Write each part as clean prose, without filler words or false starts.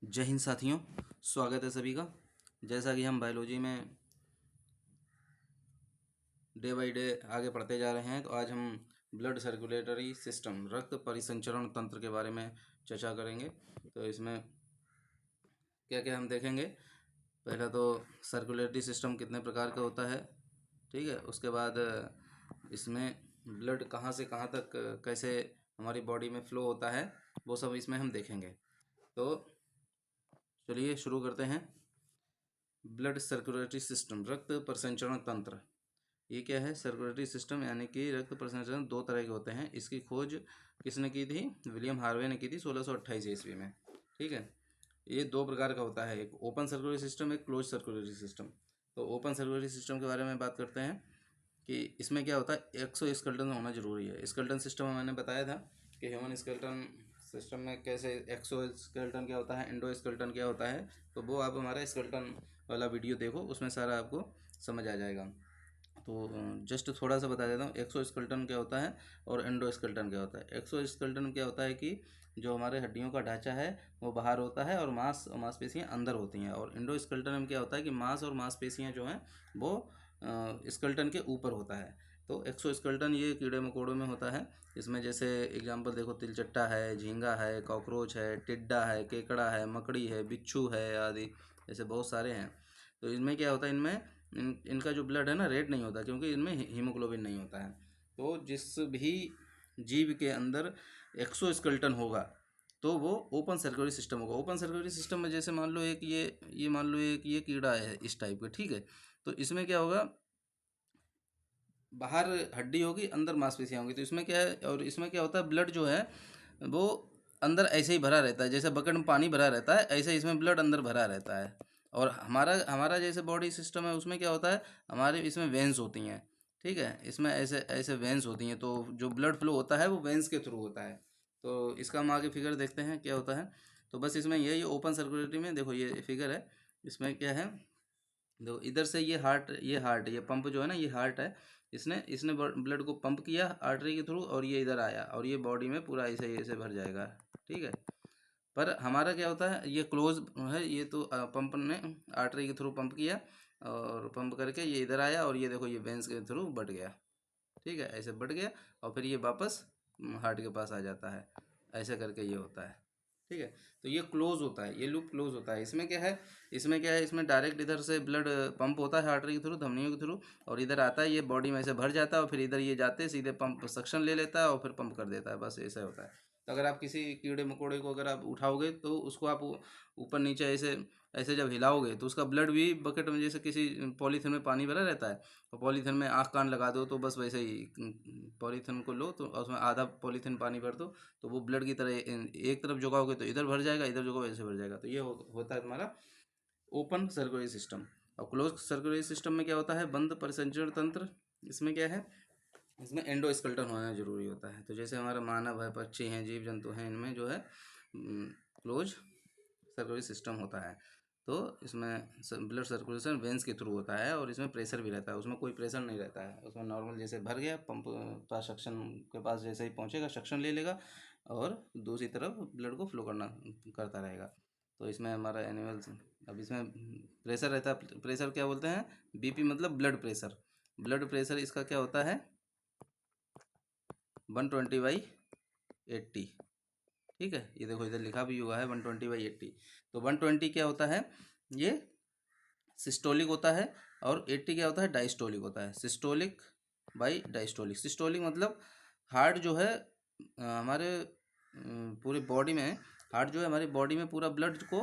जय हिंद साथियों, स्वागत है सभी का। जैसा कि हम बायोलॉजी में डे बाय डे आगे पढ़ते जा रहे हैं, तो आज हम ब्लड सर्कुलेटरी सिस्टम रक्त परिसंचरण तंत्र के बारे में चर्चा करेंगे। तो इसमें क्या क्या हम देखेंगे। पहला तो सर्कुलेटरी सिस्टम कितने प्रकार का होता है, ठीक है। उसके बाद इसमें ब्लड कहाँ से कहाँ तक कैसे हमारी बॉडी में फ्लो होता है, वो सब इसमें हम देखेंगे। तो चलिए शुरू करते हैं। ब्लड सर्कुलेटरी सिस्टम रक्त परिसंचरण तंत्र, ये क्या है? सर्कुलेटरी सिस्टम यानी कि रक्त परिसंचरण दो तरह के होते हैं। इसकी खोज किसने की थी? विलियम हार्वे ने की थी 1628 ईस्वी में, ठीक है। ये दो प्रकार का होता है, एक ओपन सर्कुलेटरी सिस्टम, एक क्लोज सर्कुलेटरी सिस्टम। तो ओपन सर्कुलेटरी सिस्टम के बारे में बात करते हैं कि इसमें क्या होता है, एक्सो स्केलेटन होना जरूरी है। स्केलेटन सिस्टम में मैंने बताया था कि ह्यूमन स्केलेटन सिस्टम में कैसे एक्सो स्केलेटन क्या होता है, एंडो स्केलेटन क्या होता है। तो वो आप हमारा स्केलेटन वाला वीडियो देखो, उसमें सारा आपको समझ आ जाएगा। तो जस्ट थोड़ा सा बता देता हूँ, एक्सो स्केलेटन क्या होता है और एंडो स्केलेटन क्या होता है। एक्सो स्केलेटन क्या होता है कि जो हमारे हड्डियों का ढांचा है वो बाहर होता है और मांसपेशियाँ अंदर होती हैं। और एंडो स्केलेटन में क्या होता है कि मांस और मांसपेशियाँ जो हैं वो स्केलेटन के ऊपर होता है। तो एक्सो स्केलेटन ये कीड़े मकोड़ों में होता है। इसमें जैसे एग्जांपल देखो, तिलचट्टा है, झींगा है, कॉकरोच है, टिड्डा है, केकड़ा है, मकड़ी है, बिच्छू है आदि, ऐसे बहुत सारे हैं। तो इनमें क्या होता है, इनका जो ब्लड है ना रेड नहीं होता, क्योंकि इनमें हीमोग्लोबिन नहीं होता है। तो जिस भी जीव के अंदर एक्सोस्केलेटन होगा तो वो ओपन सर्कुलेटरी सिस्टम होगा। ओपन सर्कुलेटरी सिस्टम में जैसे मान लो ये मान लो एक ये कीड़ा है इस टाइप का, ठीक है। तो इसमें क्या होगा, बाहर हड्डी होगी, अंदर मांसपेशियाँ होंगी। तो इसमें क्या है, और इसमें क्या होता है, ब्लड जो है वो अंदर ऐसे ही भरा रहता है, जैसे बकेट में पानी भरा रहता है, ऐसे इसमें ब्लड अंदर भरा रहता है। और हमारा हमारा जैसे बॉडी सिस्टम है, उसमें क्या होता है, हमारे इसमें वेंस होती हैं, ठीक है। इसमें ऐसे ऐसे वेंस होती हैं, तो जो ब्लड फ्लो होता है वो वेंस के थ्रू होता है। तो इसका हम आगे फिगर देखते हैं क्या होता है। तो बस इसमें यही ओपन सर्कुलेटरी में देखो, ये फिगर है। इसमें क्या है, देखो इधर से ये हार्ट ये पंप जो है ना, ये हार्ट है। इसने इसने ब्लड को पंप किया आर्टरी के थ्रू, और ये इधर आया और ये बॉडी में पूरा ऐसे ऐसे भर जाएगा, ठीक है। पर हमारा क्या होता है, ये क्लोज है, ये तो पंप ने आर्टरी के थ्रू पंप किया और पंप करके ये इधर आया, और ये देखो ये वेंस के थ्रू बढ़ गया, ठीक है, ऐसे बढ़ गया। और फिर ये वापस हार्ट के पास आ जाता है, ऐसे करके ये होता है, ठीक है। तो ये क्लोज होता है, ये लूप क्लोज होता है। इसमें डायरेक्ट इधर से ब्लड पंप होता है आर्टरी के थ्रू, धमनियों के थ्रू, और इधर आता है, ये बॉडी में ऐसे भर जाता है, और फिर इधर ये जाते सीधे पंप सक्शन ले लेता है और फिर पंप कर देता है, बस ऐसा होता है। तो अगर आप किसी कीड़े मकोड़े को अगर आप उठाओगे तो उसको आप ऊपर नीचे ऐसे ऐसे जब हिलाओगे तो उसका ब्लड भी बकेट में, जैसे किसी पॉलीथीन में पानी भरा रहता है, और पॉलीथीन में आँख कान लगा दो, तो बस वैसे ही पॉलीथीन को लो तो उसमें आधा पॉलीथीन पानी भर दो, तो वो ब्लड की तरह एक तरफ झुकाओगे तो इधर भर जाएगा, इधर झुकाओगे ऐसे भर जाएगा। तो ये होता है तुम्हारा ओपन सर्कुलेटरी सिस्टम। और क्लोज सर्कुलेटरी सिस्टम में क्या होता है, बंद परिसंचरण तंत्र। इसमें क्या है, इसमें एंडोस्केलेटन होना जरूरी होता है। तो जैसे हमारा मानव है, पक्षी हैं, जीव जंतु हैं, इनमें जो है क्लोज सर्कुलेटरी सिस्टम होता है। तो इसमें ब्लड सर्कुलेशन वेंस के थ्रू होता है, और इसमें प्रेशर भी रहता है, उसमें कोई प्रेशर नहीं रहता है। उसमें नॉर्मल जैसे भर गया पंप का सक्शन के पास जैसे ही पहुंचेगा सक्शन ले लेगा, और दूसरी तरफ ब्लड को फ्लो करता रहेगा। तो इसमें हमारा एनिमल्स, अब इसमें प्रेशर रहता है। प्रेशर क्या बोलते हैं, बीपी मतलब ब्लड प्रेशर। ब्लड प्रेशर इसका क्या होता है, 120/80, ठीक है। ये देखो इधर लिखा भी हुआ है 120/80। तो 120 क्या होता है, ये सिस्टोलिक होता है, और 80 क्या होता है, डायस्टोलिक होता है। Systolic by diastolic. सिस्टोलिक मतलब हार्ट जो है हमारे पूरे बॉडी में, हार्ट जो है हमारी बॉडी में पूरा ब्लड को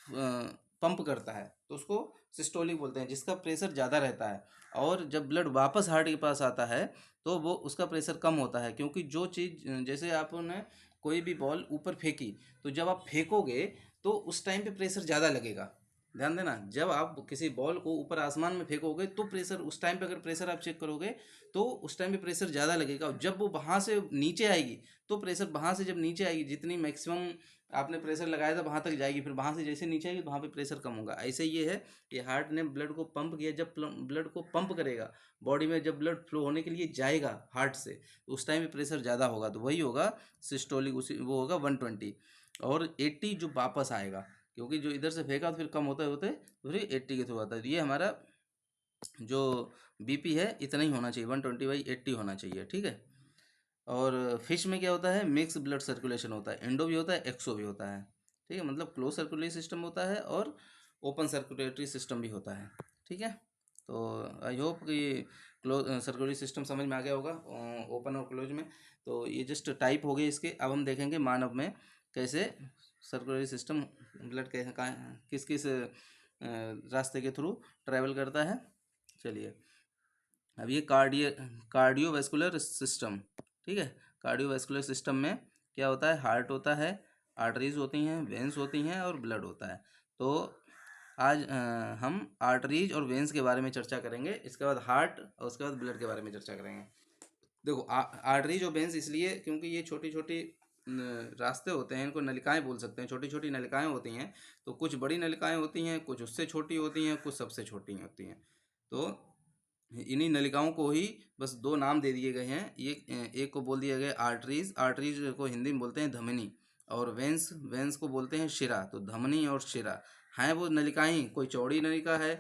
पंप करता है, तो उसको सिस्टोलिक बोलते हैं, जिसका प्रेशर ज़्यादा रहता है। और जब ब्लड वापस हार्ट के पास आता है तो वो उसका प्रेशर कम होता है, क्योंकि जो चीज़ जैसे आपने कोई भी बॉल ऊपर फेंकी, तो जब आप फेंकोगे तो उस टाइम पे प्रेशर ज़्यादा लगेगा। ध्यान देना, जब आप किसी बॉल को ऊपर आसमान में फेंकोगे तो प्रेशर उस टाइम पे, अगर प्रेशर आप चेक करोगे तो उस टाइम पे प्रेशर ज़्यादा लगेगा। और जब वो वहाँ से नीचे आएगी तो प्रेशर वहाँ से जब नीचे आएगी, जितनी मैक्सिमम आपने प्रेशर लगाया था वहाँ तक जाएगी, फिर वहाँ से जैसे नीचे आएगी वहाँ पे प्रेशर कम होगा। ऐसे ये है कि हार्ट ने ब्लड को पंप किया, जब ब्लड को पंप करेगा बॉडी में, जब ब्लड फ्लो होने के लिए जाएगा हार्ट से, तो उस टाइम पे प्रेशर ज़्यादा होगा, तो वही होगा सिस्टोलिक, उसी वो होगा 120। और 80 जो वापस आएगा, क्योंकि जो इधर से फेंका तो फिर कम होते होते फिर 80 के थ्रू आता है। तो ये हमारा जो बीपी है इतना ही होना चाहिए, 120/80 होना चाहिए, ठीक है। और फिश में क्या होता है, मिक्स ब्लड सर्कुलेशन होता है, एंडो भी होता है, एक्सो भी होता है, ठीक है। मतलब क्लोज सर्कुलेटरी सिस्टम होता है और ओपन सर्कुलेटरी सिस्टम भी होता है, ठीक है। तो आई होप कि क्लोज सर्कुलेटरी सिस्टम समझ में आ गया होगा ओपन और क्लोज में। तो ये जस्ट टाइप हो गए इसके। अब हम देखेंगे मानव में कैसे सर्कुलेटरी सिस्टम ब्लड कैसे कहाँ किस किस रास्ते के थ्रू ट्रैवल करता है। चलिए, अब ये कार्डियोवैस्कुलर सिस्टम, ठीक है। कार्डियोवैस्कुलर सिस्टम में क्या होता है, हार्ट होता है, आर्टरीज होती हैं, वेंस होती हैं और ब्लड होता है। तो आज हम आर्टरीज और वेंस के बारे में चर्चा करेंगे, इसके बाद हार्ट और उसके बाद ब्लड के बारे में चर्चा करेंगे। देखो आर्टरीज और वेंस इसलिए क्योंकि ये छोटी छोटी रास्ते होते हैं, इनको नलिकाएं बोल सकते हैं, छोटी छोटी नलिकाएं होती हैं। तो कुछ बड़ी नलिकाएं होती हैं, कुछ उससे छोटी होती हैं, कुछ सबसे छोटी होती हैं। तो इन्हीं नलिकाओं को ही बस दो नाम दे दिए गए हैं। ये एक को बोल दिया गया आर्टरीज, आर्टरीज को हिंदी में बोलते हैं धमनी, और वेंस, वेंस को बोलते हैं शिरा। तो धमनी और शिरा हैं वो नलिकाएं, कोई चौड़ी नलिका है,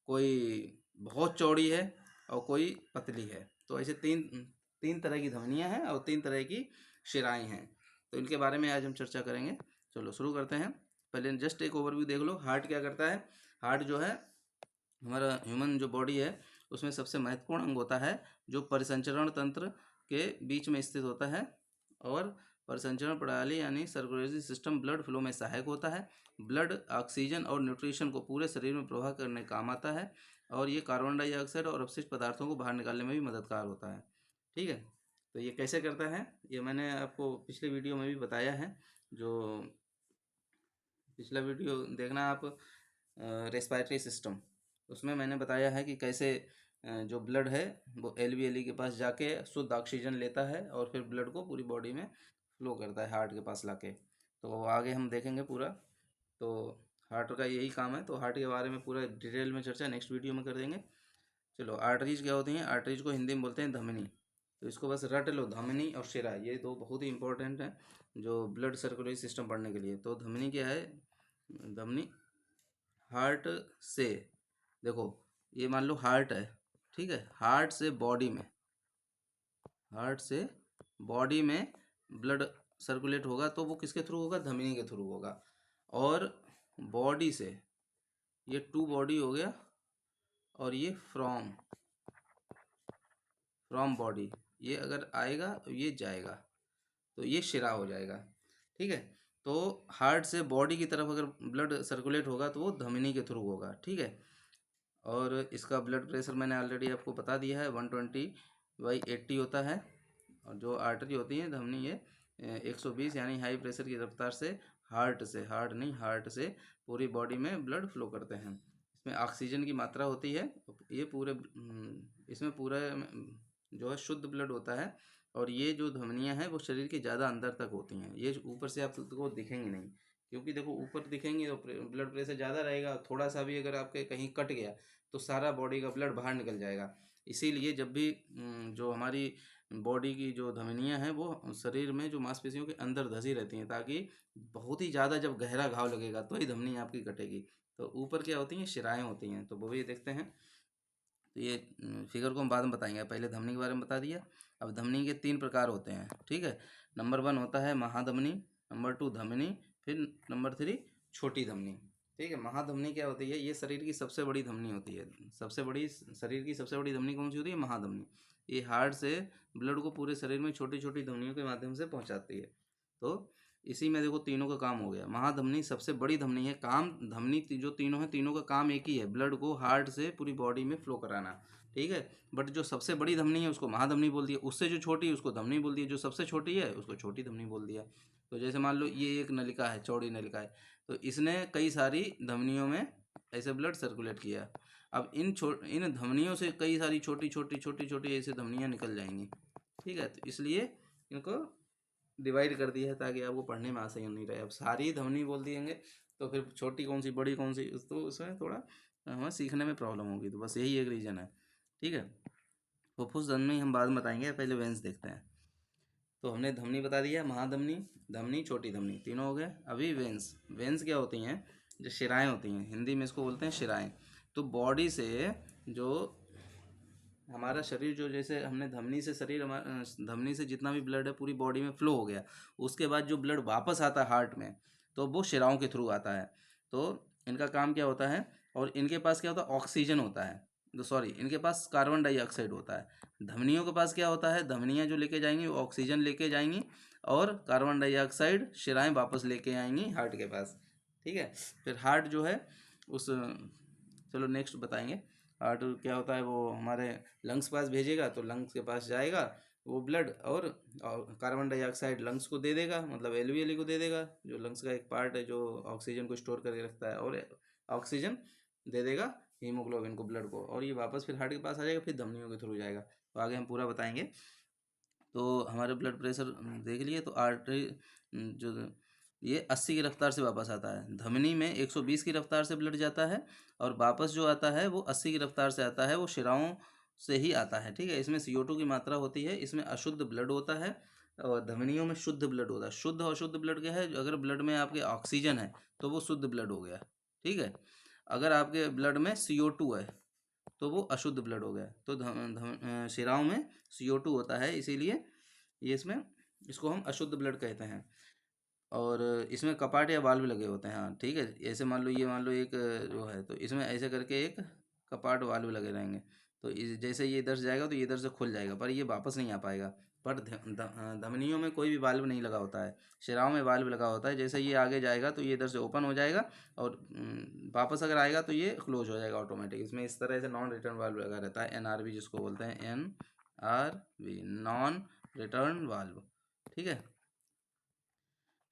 कोई बहुत चौड़ी है और कोई पतली है। तो ऐसे तीन तीन तरह की धमनियां हैं और तीन तरह की शिराएं हैं। तो इनके बारे में आज हम चर्चा करेंगे। चलो शुरू करते हैं। पहले जस्ट एक ओवरव्यू देख लो, हार्ट क्या करता है। हार्ट जो है हमारा ह्यूमन जो बॉडी है उसमें सबसे महत्वपूर्ण अंग होता है, जो परिसंचरण तंत्र के बीच में स्थित होता है। और परिसंचरण प्रणाली यानी सर्कुलेटरी सिस्टम ब्लड फ्लो में सहायक होता है। ब्लड ऑक्सीजन और न्यूट्रिशन को पूरे शरीर में प्रवाह करने काम आता है। और ये कार्बन डाइऑक्साइड और अपशिष्ट पदार्थों को बाहर निकालने में भी मददगार होता है, ठीक है। तो ये कैसे करता है, ये मैंने आपको पिछले वीडियो में भी बताया है। जो पिछला वीडियो देखना आप, रेस्पिरेटरी सिस्टम, उसमें मैंने बताया है कि कैसे जो ब्लड है वो एलवीएलई के पास जाके शुद्ध ऑक्सीजन लेता है और फिर ब्लड को पूरी बॉडी में फ्लो करता है हार्ट के पास लाके। तो आगे हम देखेंगे पूरा। तो हार्ट का यही काम है। तो हार्ट के बारे में पूरा डिटेल में चर्चा नेक्स्ट वीडियो में कर देंगे। चलो, आर्टरीज क्या होती हैं। आर्टरीज को हिंदी में बोलते हैं धमनी। तो इसको बस रट लो, धमनी और शिरा, ये दो बहुत ही इंपॉर्टेंट हैं जो ब्लड सर्कुलेटरी सिस्टम पढ़ने के लिए। तो धमनी क्या है, धमनी हार्ट से, देखो ये मान लो हार्ट है, ठीक है। हार्ट से बॉडी में, हार्ट से बॉडी में ब्लड सर्कुलेट होगा तो वो किसके थ्रू होगा, धमनी के थ्रू होगा। और बॉडी से, ये टू बॉडी हो गया, और ये फ्रॉम फ्रॉम बॉडी, ये अगर आएगा तो ये जाएगा, तो ये शिरा हो जाएगा, ठीक है। तो हार्ट से बॉडी की तरफ अगर ब्लड सर्कुलेट होगा तो वो धमनी के थ्रू होगा, ठीक है। और इसका ब्लड प्रेशर मैंने ऑलरेडी आपको बता दिया है, 120/80 होता है। और जो आर्टरी होती है धमनी, ये 120 यानी हाई प्रेशर की रफ्तार से हार्ट से, हार्ट नहीं हार्ट से पूरी बॉडी में ब्लड फ्लो करते हैं। इसमें ऑक्सीजन की मात्रा होती है, ये पूरे इसमें पूरा जो है शुद्ध ब्लड होता है। और ये जो धमनियां हैं वो शरीर के ज़्यादा अंदर तक होती हैं, ये ऊपर से आपको दिखेंगी नहीं, क्योंकि देखो ऊपर दिखेंगी तो ब्लड प्रेशर ज़्यादा रहेगा, थोड़ा सा भी अगर आपके कहीं कट गया तो सारा बॉडी का ब्लड बाहर निकल जाएगा। इसीलिए जब भी जो हमारी बॉडी की जो धमनियां हैं वो शरीर में जो मांसपेशियों के अंदर धसी रहती हैं, ताकि बहुत ही ज़्यादा जब गहरा घाव लगेगा तो ही धमनी आपकी कटेगी। तो ऊपर क्या होती हैं, शिराएँ होती हैं। तो वो भी देखते हैं। तो ये फिगर को हम बाद में बताएंगे, पहले धमनी के बारे में बता दिया। अब धमनी के 3 प्रकार होते हैं, ठीक है। नंबर 1 होता है महाधमनी, नंबर 2 धमनी, फिर नंबर 3 छोटी धमनी, ठीक है। महाधमनी क्या होती है, ये शरीर की सबसे बड़ी धमनी होती है। सबसे बड़ी, शरीर की सबसे बड़ी धमनी कौन सी होती है, महाधमनी। ये हार्ट से ब्लड को पूरे शरीर में छोटी छोटी धमनियों के माध्यम से पहुंचाती है। तो इसी में देखो तीनों का काम हो गया। महाधमनी सबसे बड़ी धमनी है, काम धमनी जो तीनों है, तीनों का काम एक ही है, ब्लड को हार्ट से पूरी बॉडी में फ्लो कराना, ठीक है। बट जो सबसे बड़ी धमनी है उसको महाधमनी बोल दिया, उससे जो छोटी है उसको धमनी बोल दिया, जो सबसे छोटी है उसको छोटी धमनी बोल दिया। तो जैसे मान लो ये एक नलिका है, चौड़ी नलिका है, तो इसने कई सारी धमनियों में ऐसे ब्लड सर्कुलेट किया। अब इन धमनियों से कई सारी छोटी छोटी छोटी छोटी ऐसे धमनियाँ निकल जाएंगी, ठीक है। तो इसलिए इनको डिवाइड कर दिया है ताकि आपको पढ़ने में आसानी नहीं रहे। अब सारी धमनी बोल दिएंगे तो फिर छोटी कौन सी बड़ी कौन सी, तो उसमें थोड़ा हमें सीखने में प्रॉब्लम होगी। तो बस यही एक रीज़न है, ठीक है। फुफ्फुस धमनी हम बाद में बताएंगे, पहले वेंस देखते हैं। तो हमने धमनी बता दिया, महाधमनी, धमनी, छोटी धमनी, तीनों हो गए। अभी वेंस, वेंस क्या होती हैं, जो शिराएँ होती हैं, हिंदी में इसको बोलते हैं शिराएँ। तो बॉडी से जो हमारा शरीर जो, जैसे हमने धमनी से शरीर धमनी से जितना भी ब्लड है पूरी बॉडी में फ्लो हो गया, उसके बाद जो ब्लड वापस आता है हार्ट में, तो वो शिराओं के थ्रू आता है। तो इनका काम क्या होता है, और इनके पास क्या होता है, ऑक्सीजन होता है, तो सॉरी, इनके पास कार्बन डाइऑक्साइड होता है। धमनियों के पास क्या होता है, धमनियाँ जो लेके जाएंगी वो ऑक्सीजन लेके जाएंगी, और कार्बन डाइऑक्साइड शिराएँ वापस लेके आएंगी हार्ट के पास। ठीक है। फिर हार्ट जो है उस, चलो नेक्स्ट बताएंगे। हार्ट क्या होता है, वो हमारे लंग्स के पास भेजेगा, तो लंग्स के पास जाएगा वो ब्लड, और कार्बन डाइऑक्साइड लंग्स को दे देगा, मतलब एलवीएल को दे देगा, जो लंग्स का एक पार्ट है जो ऑक्सीजन को स्टोर करके रखता है, और ऑक्सीजन दे देगा हीमोग्लोबिन को, ब्लड को, और ये वापस फिर हार्ट के पास आ जाएगा, फिर धमनियों के थ्रू जाएगा। तो आगे हम पूरा बताएंगे। तो हमारे ब्लड प्रेशर देख लिए। तो आर्टरी जो ये 80 की रफ्तार से वापस आता है, धमनी में 120 की रफ्तार से ब्लड जाता है, और वापस जो आता है वो 80 की रफ्तार से आता है, वो शिराओं से ही आता है। ठीक है। इसमें CO2 की मात्रा होती है, इसमें अशुद्ध ब्लड होता है, और धमनियों में शुद्ध ब्लड होता है। शुद्ध और अशुद्ध ब्लड क्या है, अगर ब्लड में आपके ऑक्सीजन है तो वो शुद्ध ब्लड हो गया। ठीक है। अगर आपके ब्लड में CO2 है तो वो अशुद्ध ब्लड हो गया। तो शिराओं में CO2 होता है, इसीलिए ये इसमें, इसको हम अशुद्ध ब्लड कहते हैं। और इसमें कपाट या वाल्व लगे होते हैं। हाँ ठीक है। ऐसे मान लो, ये मान लो एक जो है, तो इसमें ऐसे करके एक कपाट वाल्व लगे रहेंगे, तो जैसे ये इधर से जाएगा तो ये इधर से खुल जाएगा, पर ये वापस नहीं आ पाएगा। पर धमनियों में कोई भी वाल्व नहीं लगा होता है, शिराओं में वाल्व लगा होता है। जैसे ये आगे जाएगा तो ये इधर से ओपन हो जाएगा, और वापस अगर आएगा तो ये क्लोज हो जाएगा ऑटोमेटिक। इसमें इस तरह से नॉन रिटर्न वाल्व लगा रहता है, NRV जिसको बोलते हैं, NRV, नॉन रिटर्न वाल्व। ठीक है।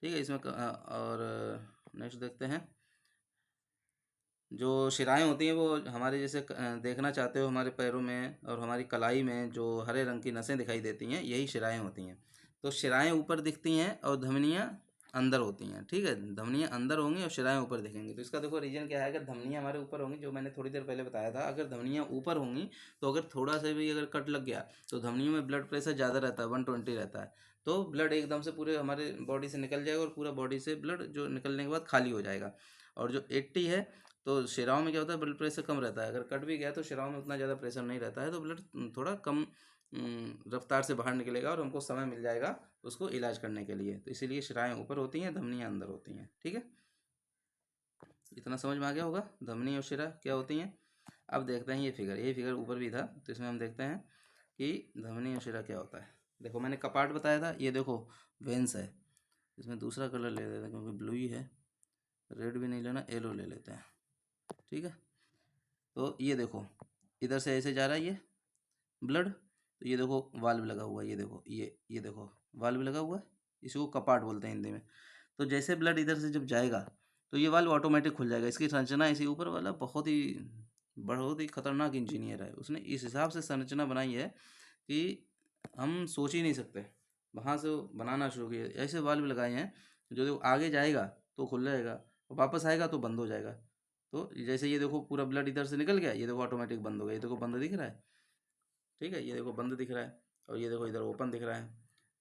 ठीक है। इसमें और नेक्स्ट देखते हैं। जो शिराएँ होती हैं वो हमारे जैसे देखना चाहते हो, हमारे पैरों में और हमारी कलाई में जो हरे रंग की नसें दिखाई देती हैं, यही शिराएँ होती हैं। तो शिराएँ ऊपर दिखती हैं और धमनियाँ अंदर होती हैं। ठीक है। धमनियाँ अंदर होंगी और शिराएँ ऊपर दिखेंगी। तो इसका देखो रीजन क्या है, अगर धमनियाँ हमारे ऊपर होंगी, जो मैंने थोड़ी देर पहले बताया था, अगर धमनियाँ ऊपर होंगी तो अगर थोड़ा सा भी अगर कट लग गया तो धमनियों में ब्लड प्रेशर ज़्यादा रहता है, 120 रहता है, तो ब्लड एकदम से पूरे हमारे बॉडी से निकल जाएगा, और पूरा बॉडी से ब्लड जो निकलने के बाद खाली हो जाएगा। और जो 80 है, तो शिराओं में क्या होता है, ब्लड प्रेशर कम रहता है। अगर कट भी गया तो शिराओं में उतना ज़्यादा प्रेशर नहीं रहता है, तो ब्लड थोड़ा कम रफ्तार से बाहर निकलेगा, और हमको समय मिल जाएगा उसको इलाज करने के लिए। तो इसीलिए शिराएँ ऊपर होती हैं, धमनियाँ अंदर होती हैं। ठीक है। इतना समझ में आ गया होगा धमनी और शिरा क्या होती हैं। अब देखते हैं ये फिगर, ये फिगर ऊपर भी था, तो इसमें हम देखते हैं कि धमनी और शिरा क्या होता है। देखो मैंने कपाट बताया था, ये देखो वेंस है। इसमें दूसरा कलर ले लेते हैं क्योंकि ब्लू ही है, रेड भी नहीं लेना, येलो ले लेते हैं। ठीक है। तो ये देखो इधर से ऐसे जा रहा है ये ब्लड, तो ये देखो वाल्व लगा हुआ है, ये देखो, ये देखो वाल्व लगा हुआ है, इसको कपाट बोलते हैं हिंदी में। तो जैसे ब्लड इधर से जब जाएगा तो ये वाल्व ऑटोमेटिक खुल जाएगा। इसकी संरचना ऐसी, ऊपर वाला बहुत ही खतरनाक इंजीनियर है, उसने इस हिसाब से संरचना बनाई है कि हम सोच ही नहीं सकते। वहाँ से वो बनाना शुरू किया, ऐसे वाल्व लगाए हैं जो देखो आगे जाएगा तो खुल जाएगा, वापस आएगा तो बंद हो जाएगा। तो जैसे ये देखो पूरा ब्लड इधर से निकल गया, ये देखो ऑटोमेटिक बंद हो गया, ये देखो बंद दिख रहा है। ठीक है। ये देखो बंद दिख रहा है, और ये देखो इधर ओपन दिख रहा है।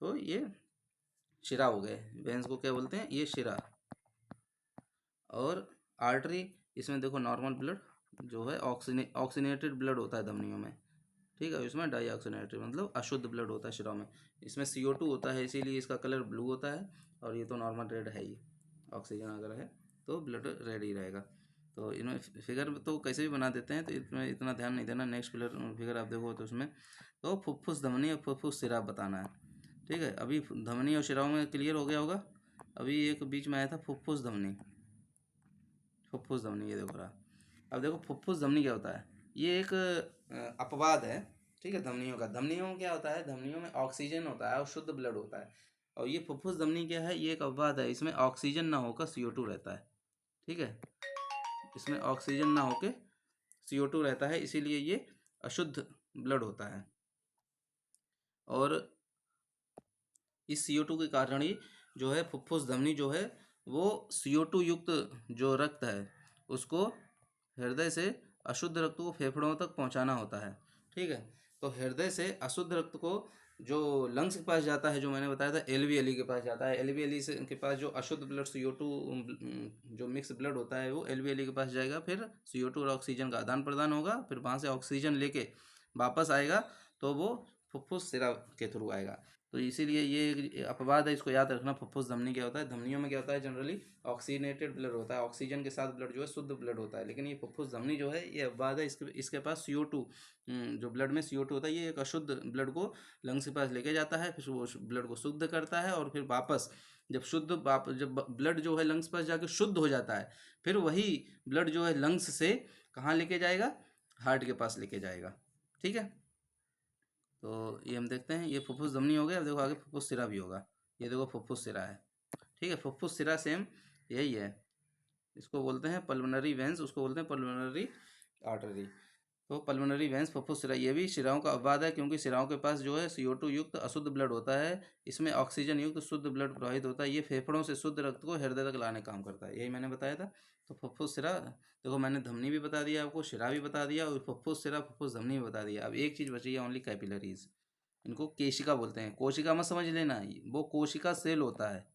तो ये शिरा हो गए, वेंस को क्या बोलते हैं, ये शिरा। और आर्टरी, इसमें देखो नॉर्मल ब्लड जो है ऑक्सीनेटेड ब्लड होता है धमनियों में। ठीक है। इसमें डाईऑक्सीनेटेड मतलब अशुद्ध ब्लड होता है शिरा में। इसमें CO2 होता है, इसीलिए इसका कलर ब्लू होता है, और ये तो नॉर्मल रेड है ही, ऑक्सीजन अगर है तो ब्लड रेड ही रहेगा। तो इनमें फिगर तो कैसे भी बना देते हैं, तो इसमें इतना ध्यान नहीं देना। नेक्स्ट फिगर आप देखो तो उसमें तो फुफ्फुस धमनी और फुफ्फुस शिरा बताना है। ठीक है। अभी धमनी और शिराओं में क्लियर हो गया होगा। अभी एक बीच में आया था फुफ्फुस धमनी, फुफ्फुस धमनी ये देखो रहा। अब देखो फुफ्फुस धमनी क्या होता है, ये एक अपवाद है। ठीक है। धमनियों का, धमनियों में क्या होता है, धमनियों में ऑक्सीजन होता है और शुद्ध ब्लड होता है। और ये फुफ्फुस धमनी क्या है, ये एक अपवाद है, इसमें ऑक्सीजन ना होकर CO2 रहता है। ठीक है। इसमें ऑक्सीजन ना होकर CO2 रहता है, इसीलिए ये अशुद्ध ब्लड होता है। और इस CO2 के कारण ही जो है फुफ्फुस धमनी जो है वो CO2 युक्त जो रक्त है उसको हृदय से अशुद्ध रक्त को फेफड़ों तक पहुंचाना होता है। ठीक है। तो हृदय से अशुद्ध रक्त को जो लंग्स के पास जाता है, जो मैंने बताया था एलवीएलई के पास जाता है, एलवीएलई से के पास जो अशुद्ध ब्लड CO2 जो मिक्स ब्लड होता है वो एलवीएलई के पास जाएगा, फिर CO2 और ऑक्सीजन का आदान प्रदान होगा, फिर वहाँ से ऑक्सीजन लेके वापस आएगा, तो वो फुफ्फुस सिरा के थ्रू आएगा। तो इसीलिए ये एक अपवाद है, इसको याद रखना। फुफ्फुस धमनी क्या होता है, धमनियों में क्या होता है, जनरली ऑक्सीनेटेड ब्लड होता है, ऑक्सीजन के साथ ब्लड जो है शुद्ध ब्लड होता है। लेकिन ये फुफ्फुस धमनी जो है ये अपवाद है, इसके पास CO2 जो ब्लड में CO2 होता है, ये एक अशुद्ध ब्लड को लंग्स के पास लेके जाता है, फिर वो ब्लड को शुद्ध करता है, और फिर वापस जब ब्लड जो है लंग्स के पास जाके शुद्ध हो जाता है, फिर वही ब्लड जो है लंग्स से कहाँ लेके जाएगा, हार्ट के पास लेके जाएगा। ठीक है, तो ये हम देखते हैं, ये फुफ्फुस धमनी हो गया। अब देखो आगे फुफ्फुस सिरा भी होगा। ये देखो फुफ्फुस सिरा है। ठीक है, फुफ्फुस सिरा सेम यही है। इसको बोलते हैं पल्मोनरी वेंस, उसको बोलते हैं पल्मोनरी आर्टरी। तो पल्मोनरी वेंस फुफ्फुस सिरा ये भी सिराओं का अपवाद है, क्योंकि सिराओं के पास जो है CO2 युक्त अशुद्ध ब्लड होता है, इसमें ऑक्सीजन युक्त शुद्ध ब्लड प्रवाहित होता है। ये फेफड़ों से शुद्ध रक्त को हृदय तक लाने का काम करता है, यही मैंने बताया था। तो फुफ्फुस सिरा, देखो मैंने धमनी भी बता दिया आपको, सिरा भी बता दिया, और फुफ्फुस सिरा फुफ्फुस धमनी भी बता दिया। अब एक चीज़ बची है ओनली, कैपिलरीज। इनको केशिका बोलते हैं। कोशिका मत समझ लेना, वो कोशिका सेल होता है,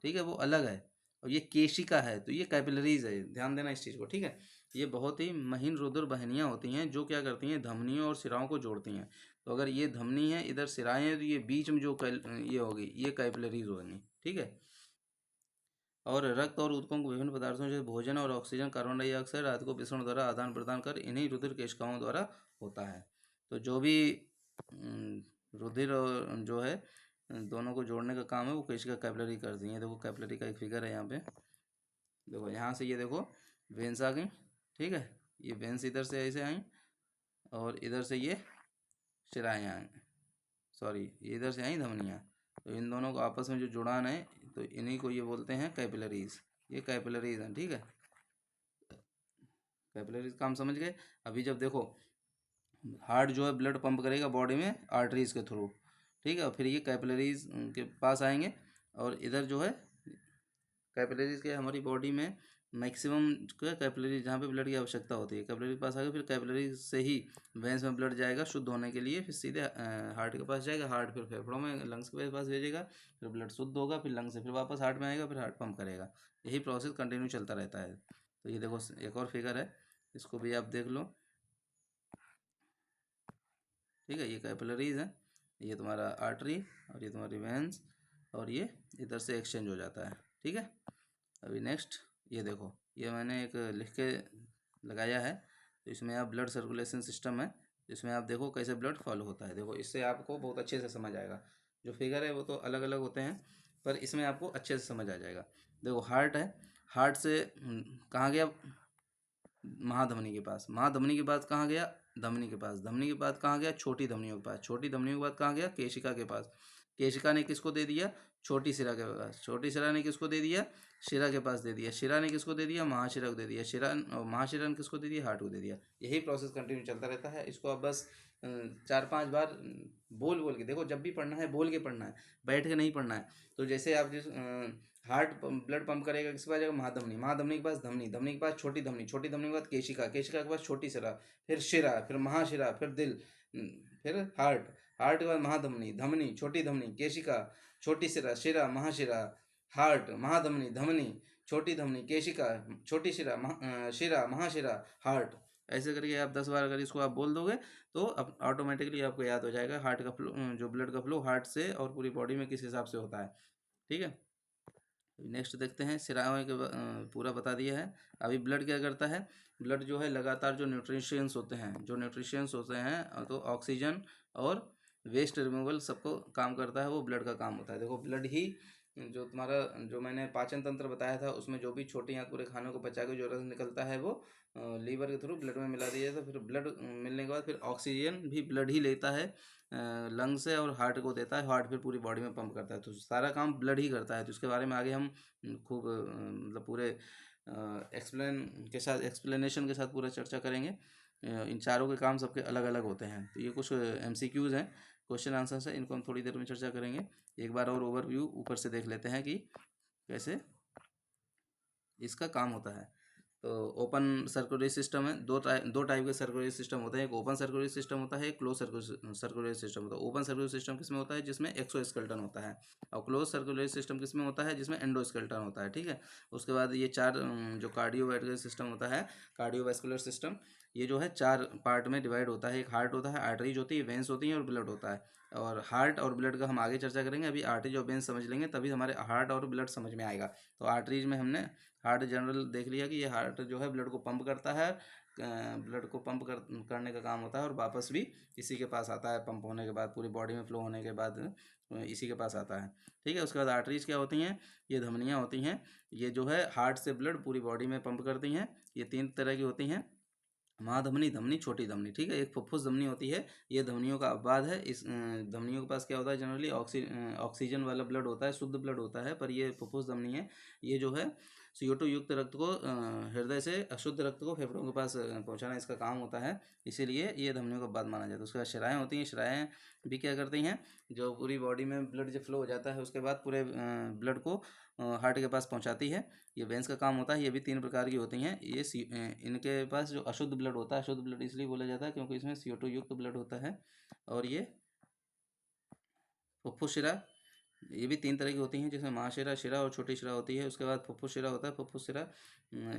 ठीक है, वो अलग है। और ये केशिका है, तो ये कैपिलरीज है, ध्यान देना इस चीज़ को। ठीक है, ये बहुत ही महीन रुधिर वाहिनियाँ होती हैं, जो क्या करती हैं, धमनियों और सिराओं को जोड़ती हैं। तो अगर ये धमनी है, इधर सिराएं हैं, तो ये बीच में जो ये होगी, ये कैपिलरीज होगी। ठीक है, और रक्त और ऊतकों को विभिन्न पदार्थों जैसे भोजन और ऑक्सीजन, कार्बन डाइऑक्साइड आदि को मिश्रण द्वारा आदान प्रदान कर इन्हीं रुधिर केशिकाओं द्वारा होता है। तो जो भी रुधिर और जो है दोनों को जोड़ने का काम है, वो केशिका कैपिलरी करती हैं। देखो कैपिलरी का एक फिगर है यहाँ पे, देखो यहाँ से, ये देखो वेंस आ गई। ठीक है, ये वेंस इधर से ऐसे आई, और इधर से ये शिराएँ आई, सॉरी ये इधर से आई धमनियाँ। तो इन दोनों को आपस में जो जुड़ान है, तो इन्हीं को ये बोलते हैं कैपिलरीज। ये कैपिलरीज हैं। ठीक है, कैपिलरीज काम समझ गए। अभी जब देखो हार्ट जो है ब्लड पंप करेगा बॉडी में आर्टरीज के थ्रू, ठीक है, और फिर ये कैपिलरीज के पास आएंगे, और इधर जो है कैपिलरीज के हमारी बॉडी में मैक्सिमम कैपिलरी जहाँ पे ब्लड की आवश्यकता होती है, कैपिलरी के पास आगे, फिर कैपिलरी से ही वेंस में ब्लड जाएगा शुद्ध होने के लिए, फिर सीधे हार्ट के पास जाएगा, हार्ट फिर फेफड़ों में लंग्स के पास भेजेगा, फिर ब्लड शुद्ध होगा, फिर लंग्स से फिर वापस हार्ट में आएगा, फिर हार्ट पंप करेगा। यही प्रोसेस कंटिन्यू चलता रहता है। तो ये देखो एक और फिगर है, इसको भी आप देख लो। ठीक है, ये कैपिलरीज है, ये तुम्हारा आर्टरी, और ये तुम्हारी वेंस, और ये इधर से एक्सचेंज हो जाता है। ठीक है, अभी नेक्स्ट ये देखो, ये मैंने एक लिख के लगाया है। तो इसमें आप ब्लड सर्कुलेशन सिस्टम है, तो इसमें आप देखो कैसे ब्लड फॉलो होता है। देखो इससे आपको बहुत अच्छे से समझ आएगा। जो फिगर है वो तो अलग अलग होते हैं, पर इसमें आपको अच्छे से समझ आ जाएगा। देखो हार्ट है, हार्ट से कहाँ गया, महाधमनी के पास, महाधमनी के बाद कहाँ गया, धमनी के पास, धमनी के बाद कहाँ गया, छोटी धमनियों के पास, छोटी धमनियों के बाद कहाँ गया, केशिका के पास, केशिका ने किसको दे दिया, छोटी सिरा के पास, छोटी सिरा ने किसको दे दिया, शिरा के पास दे दिया, शिरा ने किसको दे दिया, महाशिरा को दे दिया, शिरा और महाशिरा ने किसको दे दिया, हार्ट को दे दिया। यही प्रोसेस कंटिन्यू चलता रहता है। इसको आप बस 4-5 बार बोल बोल के देखो, जब भी पढ़ना है बोल के पढ़ना है, बैठ के नहीं पढ़ना है। तो जैसे आप जिस हार्ट ब्लड पंप करेगा किसके पास जाएगा, महाधमनी, महाधमनी के पास धमनी, धमनी के पास छोटी धमनी, छोटी धमनी के बाद केशिका, केशिका के पास छोटी सिरा, फिर शिरा, फिर महाशिरा, फिर दिल, फिर हार्ट, हार्ट के बाद महाधमनी, धमनी, छोटी धमनी, केशिका, छोटी सिरा, शिरा, महाशिरा, हार्ट, महाधमनी, धमनी, छोटी धमनी, केशिका, छोटी शिरा, शिरा, महाशिरा, हार्ट। ऐसे करके आप 10 बार अगर इसको आप बोल दोगे, तो अब ऑटोमेटिकली आपको याद हो जाएगा हार्ट का फ्लो, जो ब्लड का फ्लो हार्ट से और पूरी बॉडी में किस हिसाब से होता है। ठीक है, नेक्स्ट देखते हैं, सिराओं के पूरा बता दिया है। अभी ब्लड क्या करता है, ब्लड जो है लगातार जो न्यूट्रिशियंस होते हैं, जो न्यूट्रिशियंस होते हैं, तो ऑक्सीजन और वेस्ट रिमूवल सबको काम करता है, वो ब्लड का काम होता है। देखो ब्लड ही जो तुम्हारा, जो मैंने पाचन तंत्र बताया था, उसमें जो भी छोटी या पूरे खानों को पचा के जो रस निकलता है, वो लीवर के थ्रू ब्लड में मिला दिया जाता है। फिर ब्लड मिलने के बाद फिर ऑक्सीजन भी ब्लड ही लेता है लंग से, और हार्ट को देता है, हार्ट फिर पूरी बॉडी में पंप करता है। तो सारा काम ब्लड ही करता है। तो इसके बारे में आगे हम खूब मतलब पूरे एक्सप्लेनेशन के साथ पूरा चर्चा करेंगे। इन चारों के काम सबके अलग अलग होते हैं। तो ये कुछ MCQs हैं, क्वेश्चन आंसर्स है, इनको हम थोड़ी देर में चर्चा करेंगे। एक बार और ओवरव्यू ऊपर से देख लेते हैं कि कैसे इसका काम होता है। तो ओपन सर्कुलेटरी सिस्टम है, दो टाइप के सर्कुलेटरी सिस्टम होते हैं, एक ओपन सर्कुलेटरी सिस्टम होता है, एक क्लोज सर्कुलेटरी सिस्टम होता है। ओपन सर्कुलेटरी सिस्टम किसमें होता है, जिसमें एक्सोस्केलेटन होता है, और क्लोज सर्कुलेटरी सिस्टम किसमें होता है, जिसमें एंडोस्केलेटन होता है। ठीक है, उसके बाद ये चार जो कार्डियोवैस्कुलर सिस्टम होता है, कार्डियोवैस्कुलर सिस्टम, ये जो है चार पार्ट में डिवाइड होता है। एक हार्ट होता है, आर्टरीज होती है, वेंस होती हैं और ब्लड होता है। और हार्ट और ब्लड का हम आगे चर्चा करेंगे, अभी आर्टरीज और वेंस समझ लेंगे तभी हमारे हार्ट और ब्लड समझ में आएगा। तो आर्टरीज में हमने हार्ट जनरल देख लिया कि ये हार्ट जो है ब्लड को पंप करता है, ब्लड को पंप करने का काम होता है, और वापस भी इसी के पास आता है, पंप होने के बाद पूरी बॉडी में फ्लो होने के बाद इसी के पास आता है। ठीक है, उसके बाद आर्टरीज क्या होती हैं, ये धमनियाँ होती हैं, ये जो है हार्ट से ब्लड पूरी बॉडी में पंप करती हैं। ये तीन तरह की होती हैं, महाधमनी, धमनी, छोटी धमनी। ठीक है, एक फुफ्फुस धमनी होती है, ये धमनियों का अपवाद है। इस धमनियों के पास क्या होता है, जनरली ऑक्सीजन वाला ब्लड होता है, शुद्ध ब्लड होता है, पर ये फुफ्फुस धमनी है, ये जो है CO2 युक्त रक्त को हृदय से अशुद्ध रक्त को फेफड़ों के पास पहुंचाना इसका काम होता है, इसीलिए ये धमनियों का अपवाद माना जाता है। उसके बाद शिराएँ होती हैं, शिराएँ भी क्या करती हैं, जो पूरी बॉडी में ब्लड जब फ्लो हो जाता है उसके बाद पूरे ब्लड को हार्ट के पास पहुंचाती है। ये वेंस का काम होता है, ये भी तीन प्रकार की होती हैं। ये इनके पास जो अशुद्ध ब्लड होता है, अशुद्ध ब्लड इसलिए बोला जाता है क्योंकि इसमें CO2 युक्त ब्लड होता है। और ये फुफ्फुस शिरा, ये भी तीन तरह की होती हैं, जिसमें महाशिरा, शिरा और छोटी शिरा होती है। उसके बाद फुफ्फुस शिरा होता है, फुफ्फुस शिरा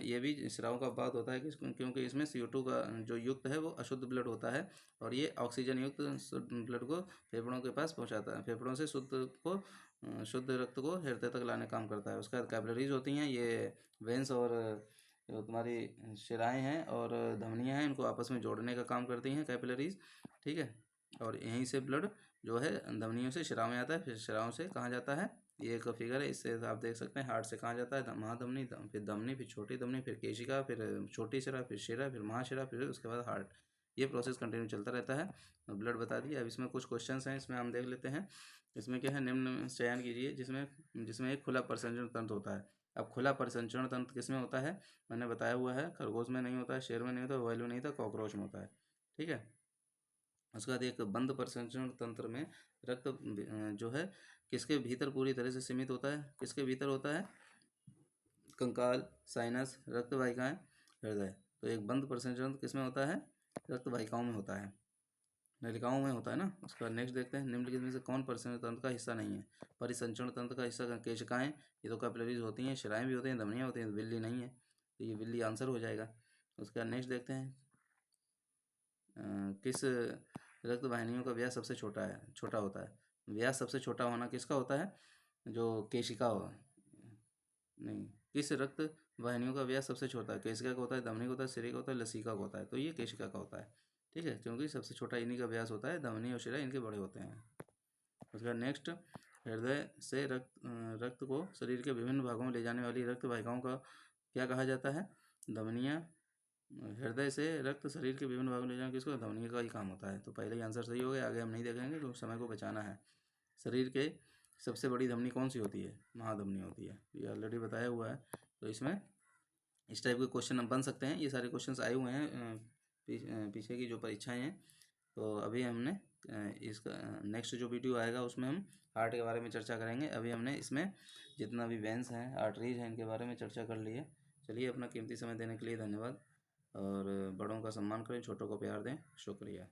ये भी शिराओं का अपवाद होता है, क्योंकि इसमें CO2 का जो युक्त है वो अशुद्ध ब्लड होता है, और ये ऑक्सीजन युक्त ब्लड को फेफड़ों के पास पहुंचाता है, फेफड़ों से शुद्ध रक्त को हृदय तक लाने का काम करता है। उसके बाद कैपिलरीज होती हैं, ये वेंस और जो तुम्हारी शिराएँ हैं और धमनियाँ हैं, इनको आपस में जोड़ने का काम करती हैं कैपिलरीज। ठीक है, और यहीं से ब्लड जो है धमनियों से शिराओं में आता है, फिर शिराओं से कहाँ जाता है, ये एक फिगर है, इससे आप देख सकते हैं हार्ट से कहाँ जाता है, महाधमनी, फिर धमनी, फिर छोटी धमनी, फिर केशिका, फिर छोटी शिरा, फिर महाशिरा, फिर उसके बाद हार्ट। ये प्रोसेस कंटिन्यू चलता रहता है। ब्लड बता दिया, अब इसमें कुछ क्वेश्चंस हैं, इसमें हम देख लेते हैं। इसमें क्या है, निम्न चयन कीजिए जिसमें जिसमें एक खुला परिसंचरण तंत्र होता है। अब खुला परिसंचरण तंत्र किसमें होता है, मैंने बताया हुआ है, खरगोश में नहीं होता है, शेर में नहीं होता, व्हेल में नहीं होता, कॉकरोच में होता है। ठीक है, उसके बाद एक बंद परिसंचरण तंत्र में रक्त जो है किसके भीतर पूरी तरह से सीमित होता है, किसके भीतर होता है, कंकाल, साइनस, रक्त वाहिकाएं, हृदय। तो एक बंद परिसंचरण किसमें होता है, रक्त वाहिकाओं में होता है, नलिकाओं में होता है ना। उसके बाद नेक्स्ट देखते हैं, निम्नलिखित में से कौन परिसंचरण तंत्र का हिस्सा नहीं है। परिसंचरण तंत्र का हिस्सा केशिकाएं, ये तो कैपिलरीज होती हैं, शिराएं भी होती हैं, धमनियाँ होती हैं, विल्ली नहीं है, तो ये विल्ली आंसर हो जाएगा। उसके बाद नेक्स्ट देखते हैं, किस रक्त वाहिनियों का व्यास सबसे छोटा होता है। व्यास सबसे छोटा होना किसका होता है, जो केशिका हो, नहीं, किस रक्त वाहिनियों का व्यास सबसे छोटा है, केशिका का होता है, धमनी का होता है, सिरे का होता है, लसिका का होता है। तो ये केशिका का होता है। ठीक है, क्योंकि सबसे छोटा इन्हीं का व्यास होता है, धमनी और शिरा इनके बड़े होते हैं। उसके बाद नेक्स्ट, हृदय से रक्त को शरीर के विभिन्न भागों में ले जाने वाली रक्त वाहिकाओं का क्या कहा जाता है, धमनियाँ। हृदय से रक्त शरीर के विभिन्न भागों में ले जाना किसको, धमनी का ही काम होता है। तो पहले ही आंसर सही हो गया, आगे हम नहीं देखेंगे तो समय को बचाना है। शरीर के सबसे बड़ी धमनी कौन सी होती है, महाधमनी होती है, ये ऑलरेडी बताया हुआ है। तो इसमें इस टाइप के क्वेश्चन बन सकते हैं, ये सारे क्वेश्चंस आए हुए हैं पीछे की जो परीक्षाएं हैं। तो अभी हमने इसका नेक्स्ट जो वीडियो आएगा उसमें हम हार्ट के बारे में चर्चा करेंगे। अभी हमने इसमें जितना भी वेंस हैं, आर्टरीज हैं, इनके बारे में चर्चा कर ली है। चलिए, अपना कीमती समय देने के लिए धन्यवाद, और बड़ों का सम्मान करें, छोटों को प्यार दें। शुक्रिया।